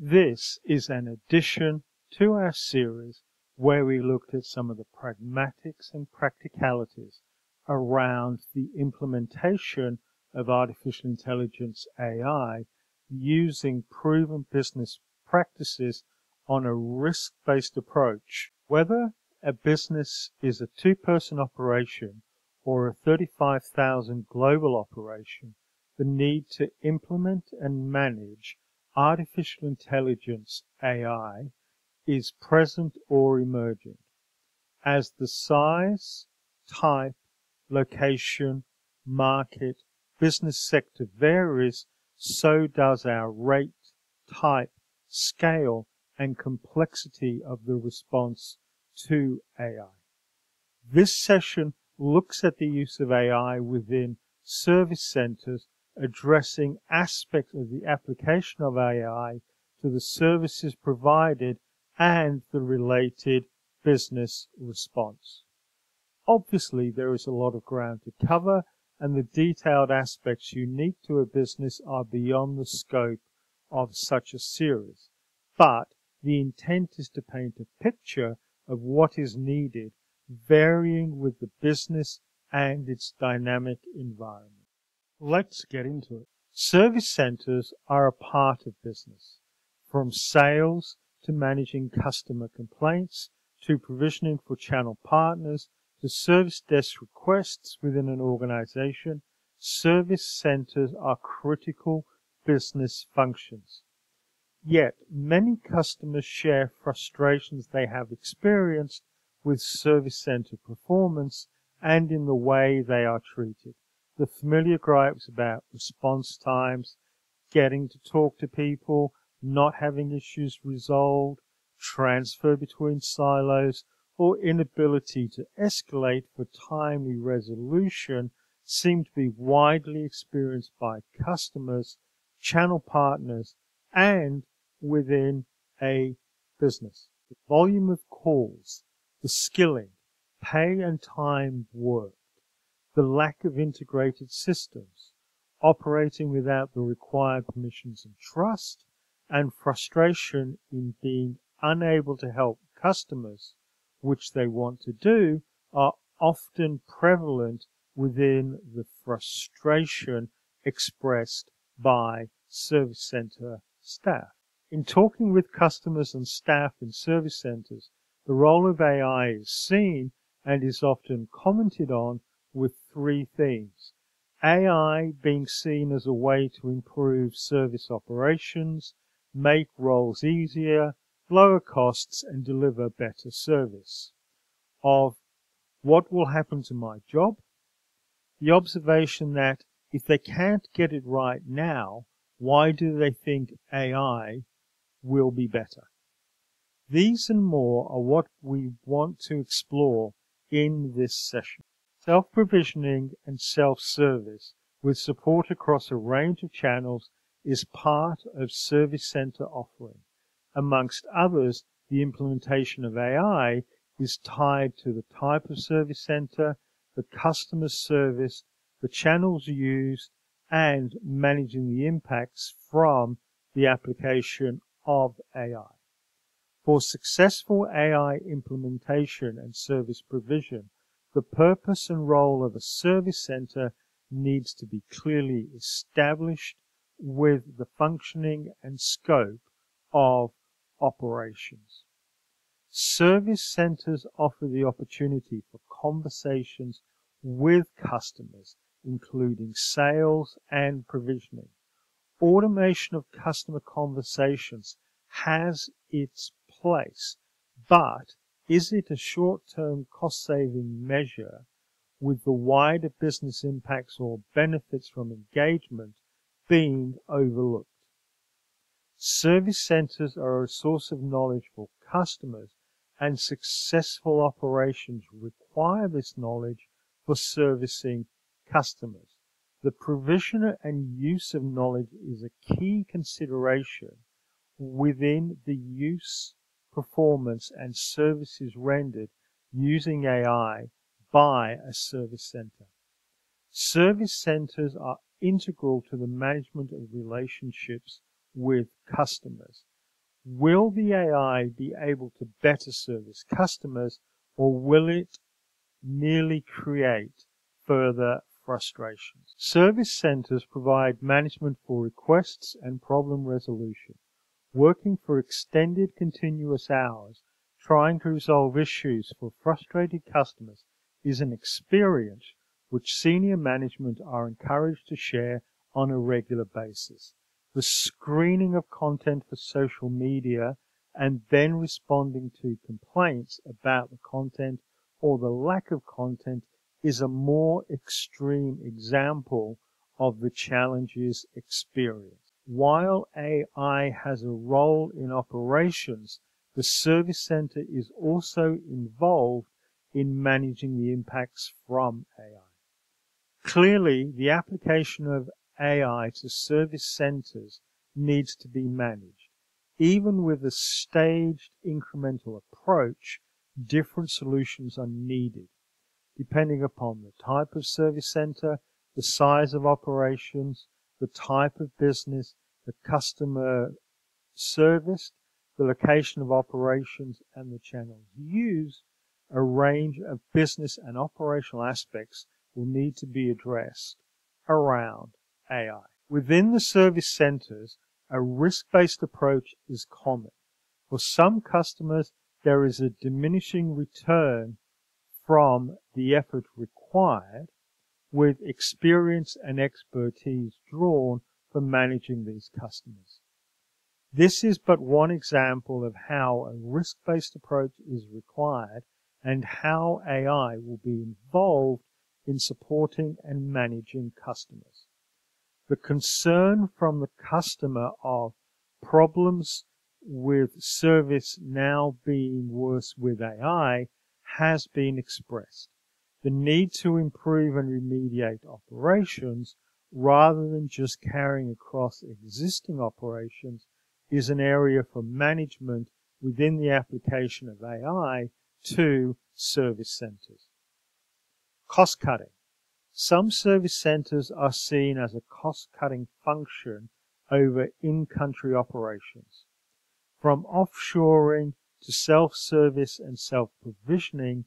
This is an addition to our series where we looked at some of the pragmatics and practicalities around the implementation of artificial intelligence AI using proven business practices on a risk-based approach. Whether a business is a two-person operation or a 35,000 global operation, the need to implement and manage artificial intelligence AI is present or emerging. As the size, type, location, market, business sector varies, so does our rate, type, scale, and complexity of the response to AI. This session looks at the use of AI within service centers, addressing aspects of the application of AI to the services provided and the related business response. Obviously, there is a lot of ground to cover, and the detailed aspects unique to a business are beyond the scope of such a series. But the intent is to paint a picture of what is needed, varying with the business and its dynamic environment. Let's get into it. Service centers are a part of business, from sales to managing customer complaints, to provisioning for channel partners, to service desk requests within an organization. Service centers are critical business functions. Yet, many customers share frustrations they have experienced with service center performance and in the way they are treated. The familiar gripes about response times, getting to talk to people, not having issues resolved, transfer between silos, or inability to escalate for timely resolution seem to be widely experienced by customers, channel partners, and within a business. The volume of calls, the skilling, pay and time worked, the lack of integrated systems, operating without the required permissions and trust, and frustration in being unable to help customers, which they want to do, are often prevalent within the frustration expressed by service center staff. In talking with customers and staff in service centers, the role of AI is seen and is often commented on with three themes. AI being seen as a way to improve service operations, make roles easier, lower costs, and deliver better service. Of what will happen to my job? The observation that if they can't get it right now, why do they think AI will be better? These and more are what we want to explore in this session. Self-provisioning and self-service with support across a range of channels is part of service center offering. Amongst others, the implementation of AI is tied to the type of service center, the customer service, the channels used, and managing the impacts from the application of AI. For successful AI implementation and service provision, the purpose and role of a service center needs to be clearly established with the functioning and scope of operations. Service centers offer the opportunity for conversations with customers, including sales and provisioning. Automation of customer conversations has its place, but is it a short-term cost-saving measure with the wider business impacts or benefits from engagement being overlooked? Service centers are a source of knowledge for customers, and successful operations require this knowledge for servicing customers. The provision and use of knowledge is a key consideration within the use, performance, and services rendered using AI by a service center. Service centers are integral to the management of relationships with customers. Will the AI be able to better service customers, or will it merely create further frustrations? Service centers provide management for requests and problem resolution. Working for extended continuous hours, trying to resolve issues for frustrated customers is an experience which senior management are encouraged to share on a regular basis. The screening of content for social media and then responding to complaints about the content or the lack of content is a more extreme example of the challenges experienced. While AI has a role in operations, the service center is also involved in managing the impacts from AI. Clearly, the application of AI to service centers needs to be managed. Even with a staged incremental approach, different solutions are needed, depending upon the type of service center, the size of operations, the type of business, the customer serviced, the location of operations, and the channels used. A range of business and operational aspects will need to be addressed around AI. Within the service centers, a risk-based approach is common. For some customers, there is a diminishing return from the effort required, with experience and expertise drawn for managing these customers. This is but one example of how a risk-based approach is required and how AI will be involved in supporting and managing customers. The concern from the customer of problems with service now being worse with AI has been expressed. The need to improve and remediate operations rather than just carrying across existing operations is an area for management within the application of AI to service centers. Cost cutting. Some service centers are seen as a cost-cutting function over in-country operations. From offshoring to self-service and self-provisioning,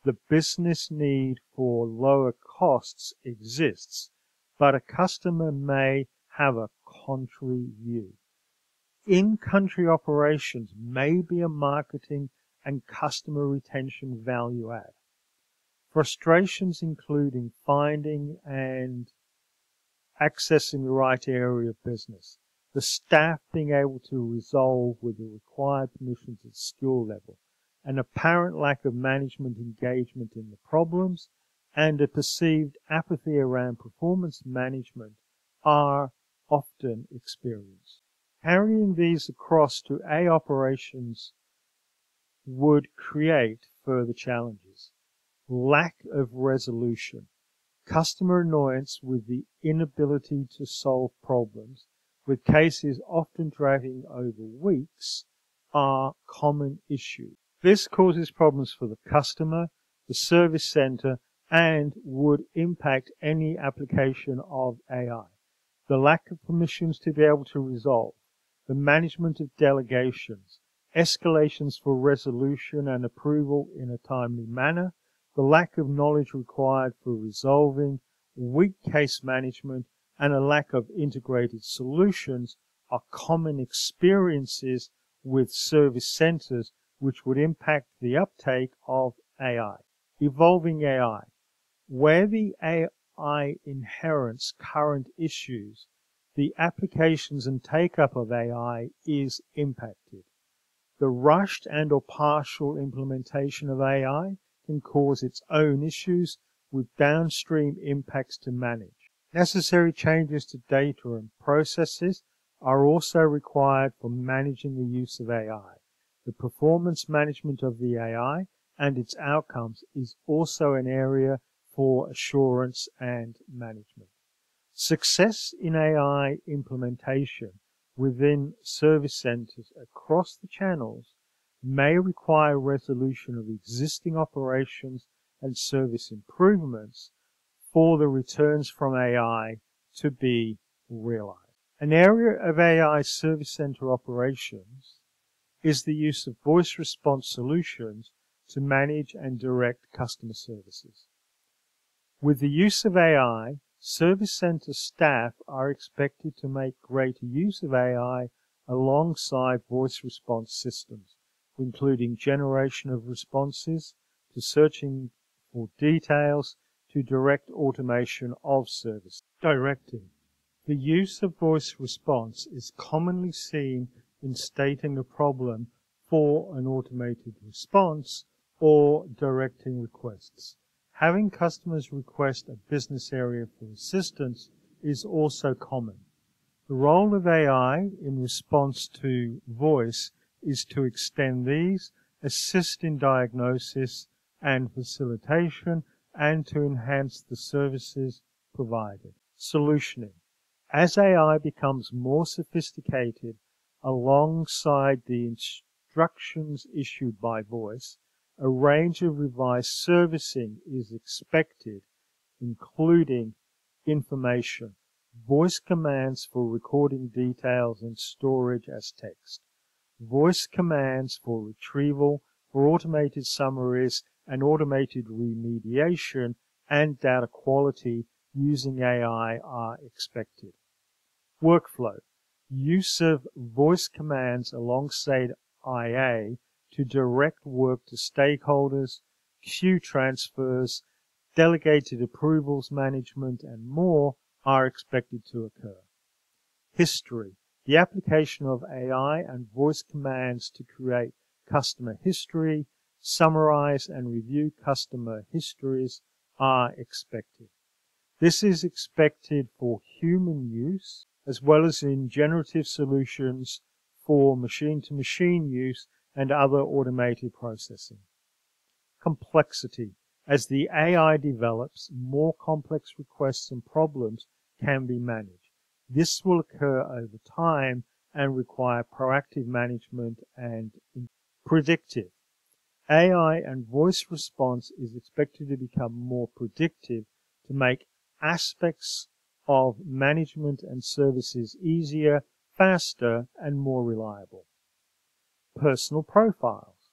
the business need for lower costs exists, but a customer may have a contrary view. In-country operations may be a marketing and customer retention value add. Frustrations including finding and accessing the right area of business, the staff being able to resolve with the required permissions at skill level, an apparent lack of management engagement in the problems, and a perceived apathy around performance management are often experienced. Carrying these across to A operations would create further challenges. Lack of resolution, customer annoyance with the inability to solve problems, with cases often dragging over weeks, are common issues. This causes problems for the customer, the service center, and would impact any application of AI. The lack of permissions to be able to resolve, the management of delegations, escalations for resolution and approval in a timely manner, the lack of knowledge required for resolving, weak case management, and a lack of integrated solutions are common experiences with service centers which would impact the uptake of AI. Evolving AI. Where the AI inherits current issues, the applications and take-up of AI is impacted. The rushed and or partial implementation of AI can cause its own issues with downstream impacts to manage. Necessary changes to data and processes are also required for managing the use of AI. The performance management of the AI and its outcomes is also an area for assurance and management. Success in AI implementation within service centers across the channels may require resolution of existing operations and service improvements for the returns from AI to be realized. An area of AI service center operations is the use of voice response solutions to manage and direct customer services. With the use of AI, service center staff are expected to make greater use of AI alongside voice response systems, including generation of responses, to searching for details, to direct automation of service. Directing. The use of voice response is commonly seen in stating a problem for an automated response or directing requests. Having customers request a business area for assistance is also common. The role of AI in response to voice is to extend these, assist in diagnosis and facilitation, and to enhance the services provided. Solutioning. As AI becomes more sophisticated, alongside the instructions issued by voice, a range of revised servicing is expected, including information, voice commands for recording details and storage as text, voice commands for retrieval, for automated summaries and automated remediation, and data quality using AI are expected. Workflow. Use of voice commands alongside IA to direct work to stakeholders, queue transfers, delegated approvals management, and more are expected to occur. History. The application of AI and voice commands to create customer history, summarize and review customer histories are expected. This is expected for human use as well as in generative solutions for machine-to-machine use and other automated processing. Complexity. As the AI develops, more complex requests and problems can be managed. This will occur over time and require proactive management and predictive. AI and voice response is expected to become more predictive to make aspects of management and services easier, faster, and more reliable. Personal profiles.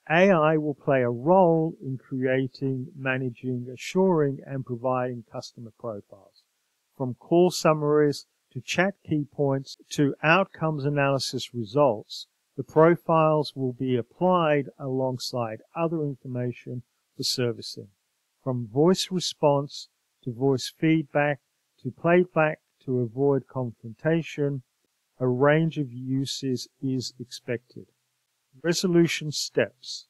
AI will play a role in creating, managing, assuring, and providing customer profiles. From call summaries to chat key points to outcomes analysis results, the profiles will be applied alongside other information for servicing. From voice response to voice feedback to playback to avoid confrontation, a range of uses is expected. Resolution steps.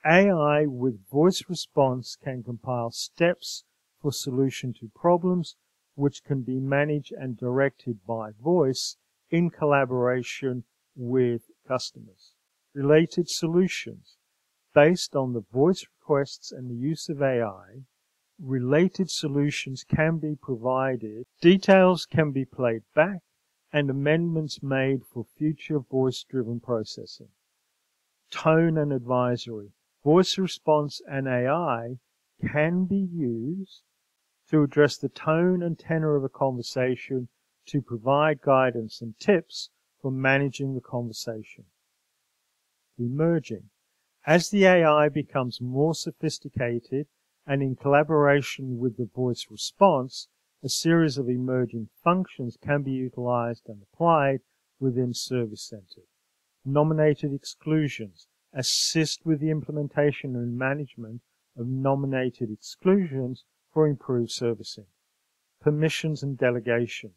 AI with voice response can compile steps for solution to problems which can be managed and directed by voice in collaboration with customers. Related solutions. Based on the voice requests and the use of AI, related solutions can be provided, details can be played back, and amendments made for future voice-driven processing. Tone and advisory. Voice response and AI can be used to address the tone and tenor of a conversation to provide guidance and tips for managing the conversation. Emerging. As the AI becomes more sophisticated and in collaboration with the voice response, a series of emerging functions can be utilized and applied within Service Center. Nominated exclusions. Assist with the implementation and management of nominated exclusions for improved servicing. Permissions and delegations.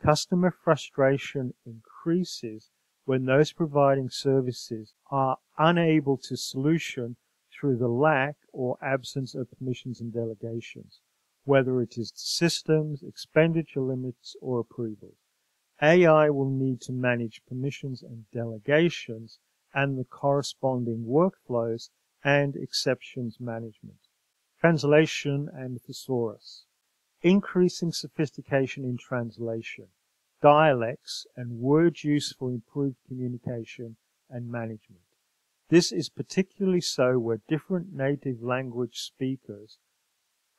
Customer frustration increases when those providing services are unable to solution through the lack or absence of permissions and delegations, whether it is systems, expenditure limits, or approvals. AI will need to manage permissions and delegations and the corresponding workflows and exceptions management. Translation and thesaurus. Increasing sophistication in translation, dialects, and word use for improved communication and management. This is particularly so where different native language speakers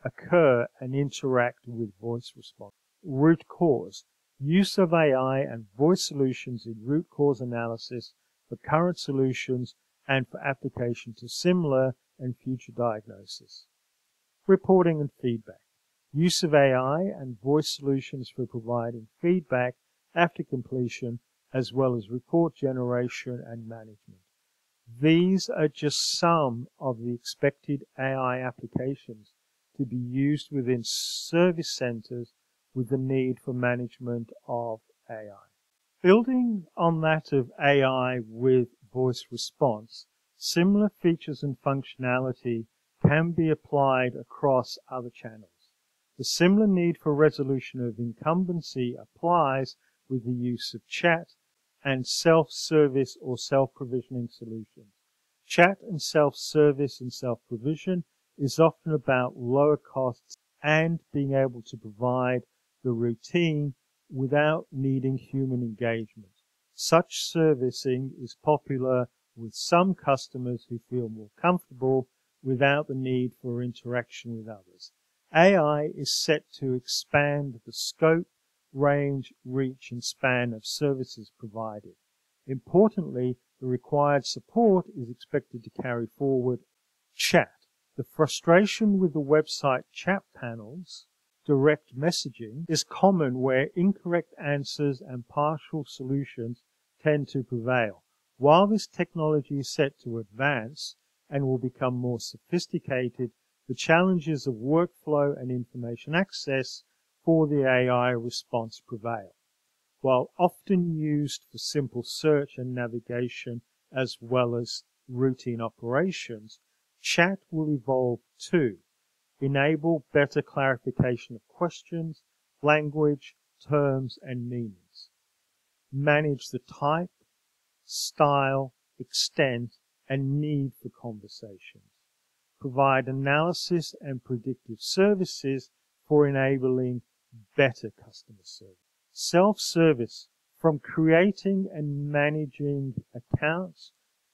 occur and interact with voice response. Root cause. Use of AI and voice solutions in root cause analysis for current solutions and for application to similar and future diagnosis. Reporting and feedback. Use of AI and voice solutions for providing feedback after completion, as well as report generation and management. These are just some of the expected AI applications to be used within service centers with the need for management of AI. Building on that of AI with voice response, similar features and functionality can be applied across other channels. The similar need for resolution of incumbency applies with the use of chat and self-service or self-provisioning solutions. Chat and self-service and self-provision is often about lower costs and being able to provide the routine without needing human engagement. Such servicing is popular with some customers who feel more comfortable without the need for interaction with others. AI is set to expand the scope, range, reach, and span of services provided. Importantly, the required support is expected to carry forward chat. The frustration with the website chat panels, direct messaging, is common where incorrect answers and partial solutions tend to prevail. While this technology is set to advance and will become more sophisticated, the challenges of workflow and information access for the AI response prevail. While often used for simple search and navigation as well as routine operations, chat will evolve to enable better clarification of questions, language, terms, and meanings, manage the type, style, extent, and need for conversations, provide analysis and predictive services for enabling better customer service. Self-service, from creating and managing accounts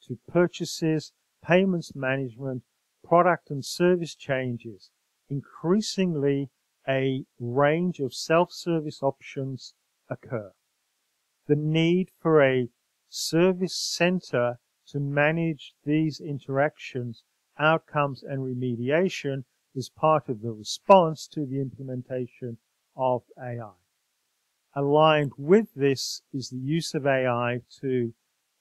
to purchases, payments management, product and service changes. Increasingly, a range of self-service options occur. The need for a service center to manage these interactions, outcomes, and remediation is part of the response to the implementation of AI. Aligned with this is the use of AI to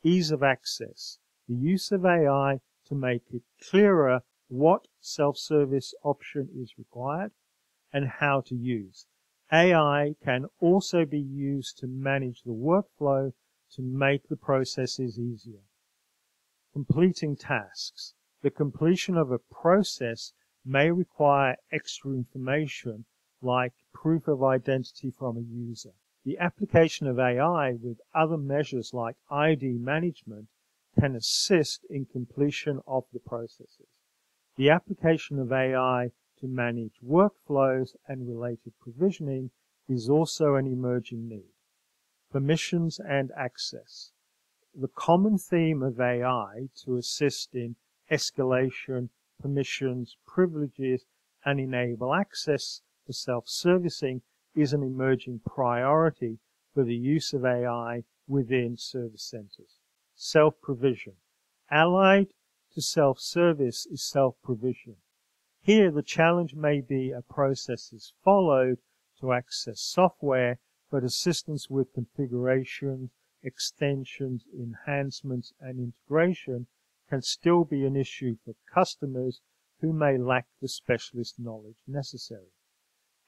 ease of access, the use of AI to make it clearer what self-service option is required and how to use. AI can also be used to manage the workflow to make the processes easier. Completing tasks. The completion of a process may require extra information like proof of identity from a user. The application of AI with other measures like ID management can assist in completion of the processes. The application of AI to manage workflows and related provisioning is also an emerging need. Permissions and access. The common theme of AI to assist in escalation, permissions, privileges, and enable access for self-servicing is an emerging priority for the use of AI within service centers. Self-provision. Allied to self-service is self-provision. Here, the challenge may be a process is followed to access software, but assistance with configurations, extensions, enhancements, and integration can still be an issue for customers who may lack the specialist knowledge necessary.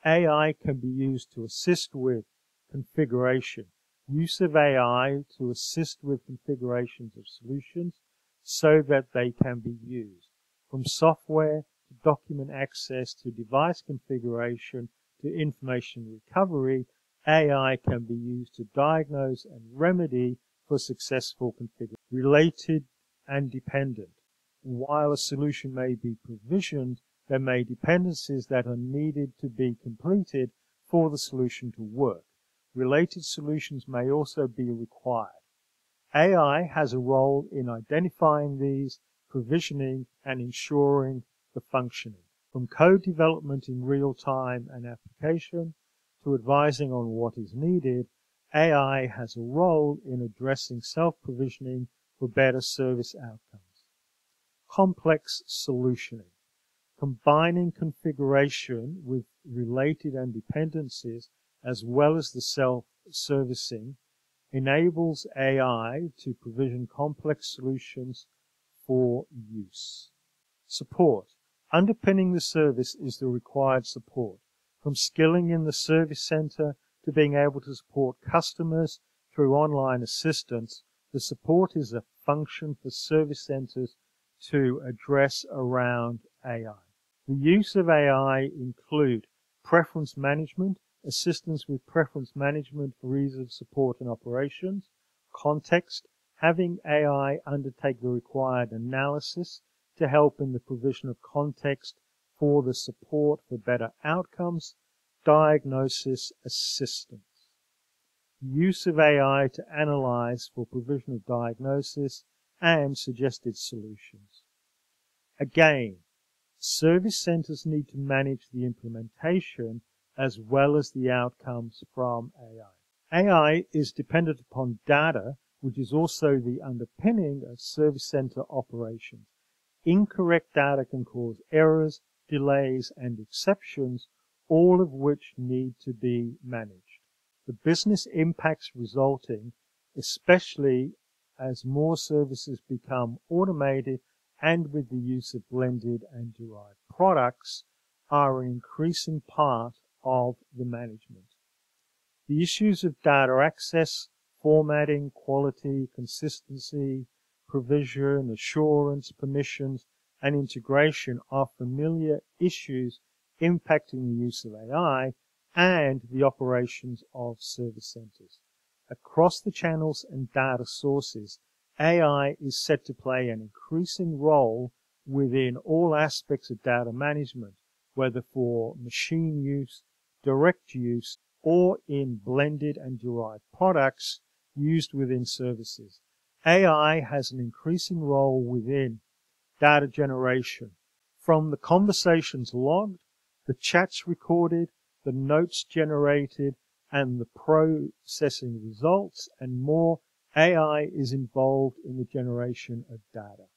AI can be used to assist with configuration. Use of AI to assist with configurations of solutions so that they can be used. From software to document access to device configuration to information recovery, AI can be used to diagnose and remedy for successful configuration. Related and dependent. While a solution may be provisioned, there may be dependencies that are needed to be completed for the solution to work. Related solutions may also be required. AI has a role in identifying these, provisioning, and ensuring the functioning. From code development in real time and application to advising on what is needed, AI has a role in addressing self-provisioning for better service outcomes. Complex solutioning. Combining configuration with related and dependencies as well as the self-servicing enables AI to provision complex solutions for use. Support. Underpinning the service is the required support, from skilling in the service center to being able to support customers through online assistance. The support is a function for service centers to address around AI. The use of AI include preference management, assistance with preference management for ease of support and operations, context, having AI undertake the required analysis to help in the provision of context for the support for better outcomes, diagnosis assistance. Use of AI to analyze for provision of diagnosis and suggested solutions. Again, service centers need to manage the implementation as well as the outcomes from AI. AI is dependent upon data, which is also the underpinning of service center operations. Incorrect data can cause errors, delays, and exceptions, all of which need to be managed. The business impacts resulting, especially as more services become automated and with the use of blended and derived products, are an increasing part of the management. The issues of data access, formatting, quality, consistency, provision, assurance, permissions, and integration are familiar issues impacting the use of AI and the operations of service centers. Across the channels and data sources, AI is set to play an increasing role within all aspects of data management, whether for machine use, direct use, or in blended and derived products used within services. AI has an increasing role within data generation, from the conversations logged, the chats recorded, the notes generated, and the processing results and more. AI is involved in the generation of data.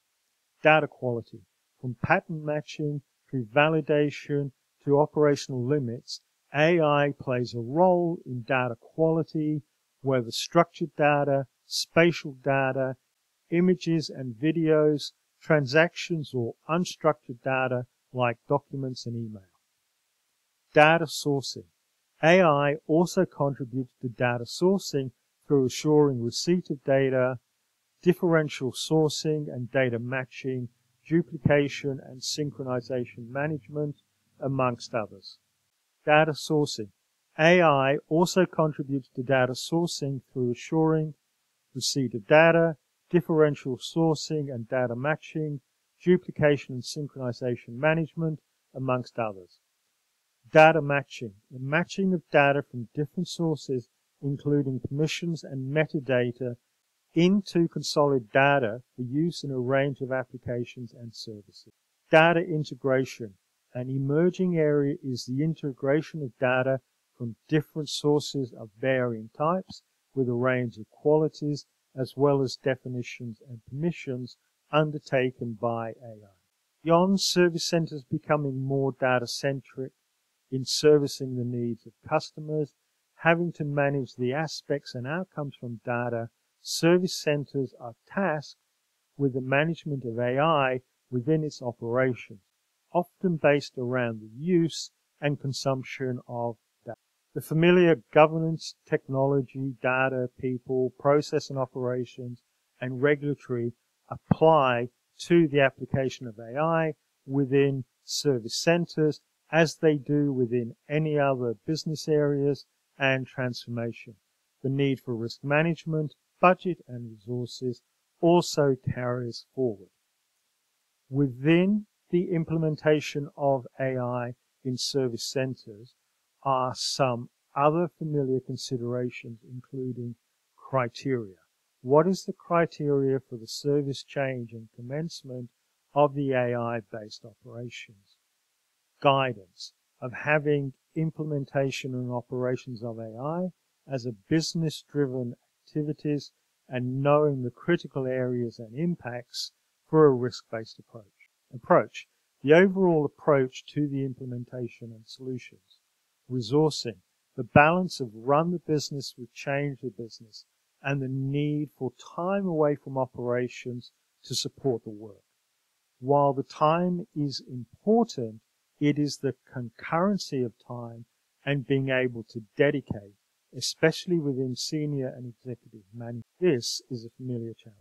Data quality, from pattern matching through validation to operational limits, AI plays a role in data quality, whether structured data, spatial data, images and videos, transactions, or unstructured data like documents and email. Data sourcing. AI also contributes to data sourcing through assuring receipt of data, differential sourcing and data matching, duplication and synchronization management, amongst others. Data sourcing. AI also contributes to data sourcing through assuring receipt of data, differential sourcing and data matching, duplication and synchronization management, amongst others. Data matching. The matching of data from different sources, including permissions and metadata, into consolidated data for use in a range of applications and services. Data integration. An emerging area is the integration of data from different sources of varying types with a range of qualities as well as definitions and permissions undertaken by AI. Beyond service centers becoming more data-centric in servicing the needs of customers, having to manage the aspects and outcomes from data, service centers are tasked with the management of AI within its operations, often based around the use and consumption of data. The familiar governance, technology, data, people, process and operations, and regulatory apply to the application of AI within service centers as they do within any other business areas and transformation. The need for risk management, budget and resources also carries forward. Within the implementation of AI in service centers are some other familiar considerations, including criteria. What is the criteria for the service change and commencement of the AI-based operations? Guidance of having implementation and operations of AI as a business-driven activities and knowing the critical areas and impacts for a risk-based approach. The overall approach to the implementation and solutions. Resourcing. The balance of run the business with change the business and the need for time away from operations to support the work. While the time is important, it is the concurrency of time and being able to dedicate, especially within senior and executive management. This is a familiar challenge.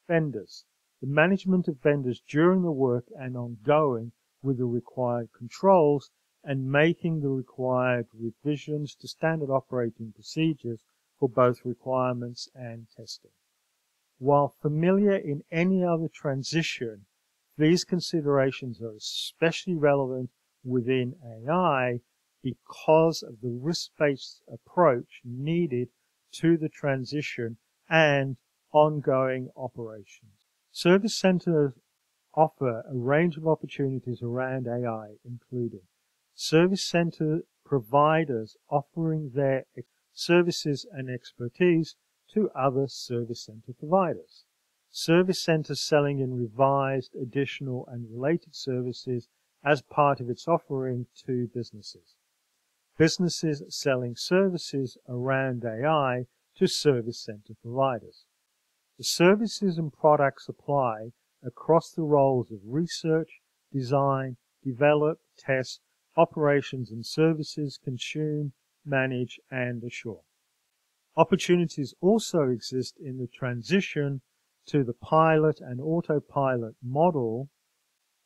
Vendors. The management of vendors during the work and ongoing with the required controls and making the required revisions to standard operating procedures for both requirements and testing. While familiar in any other transition, these considerations are especially relevant within AI because of the risk-based approach needed to the transition and ongoing operations. Service centers offer a range of opportunities around AI, including service center providers offering their services and expertise to other service center providers. Service center selling in revised, additional, and related services as part of its offering to businesses. Businesses selling services around AI to service center providers. The services and products apply across the roles of research, design, develop, test, operations and services, consume, manage, and assure. Opportunities also exist in the transition to the pilot and autopilot model,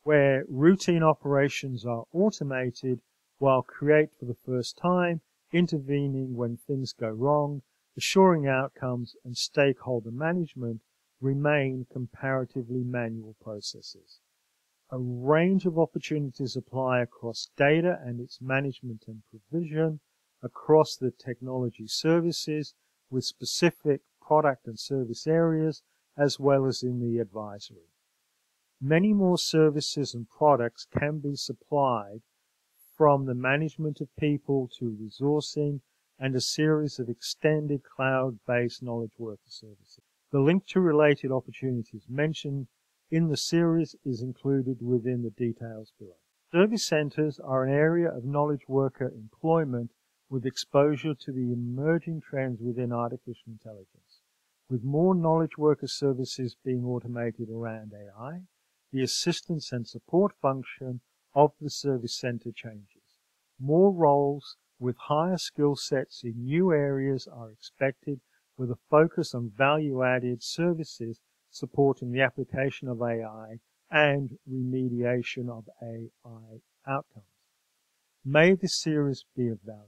where routine operations are automated while create for the first time, intervening when things go wrong, assuring outcomes, and stakeholder management remain comparatively manual processes. A range of opportunities apply across data and its management and provision, across the technology services, with specific product and service areas, as well as in the advisory. Many more services and products can be supplied, from the management of people to resourcing and a series of extended cloud-based knowledge worker services. The link to related opportunities mentioned in the series is included within the details below. Service centers are an area of knowledge worker employment with exposure to the emerging trends within artificial intelligence. With more knowledge worker services being automated around AI, the assistance and support function of the service center changes. More roles with higher skill sets in new areas are expected, with a focus on value-added services supporting the application of AI and remediation of AI outcomes. May this series be of value.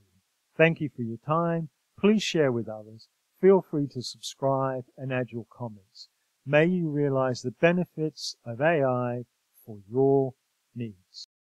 Thank you for your time. Please share with others. Feel free to subscribe and add your comments. May you realize the benefits of AI for your needs.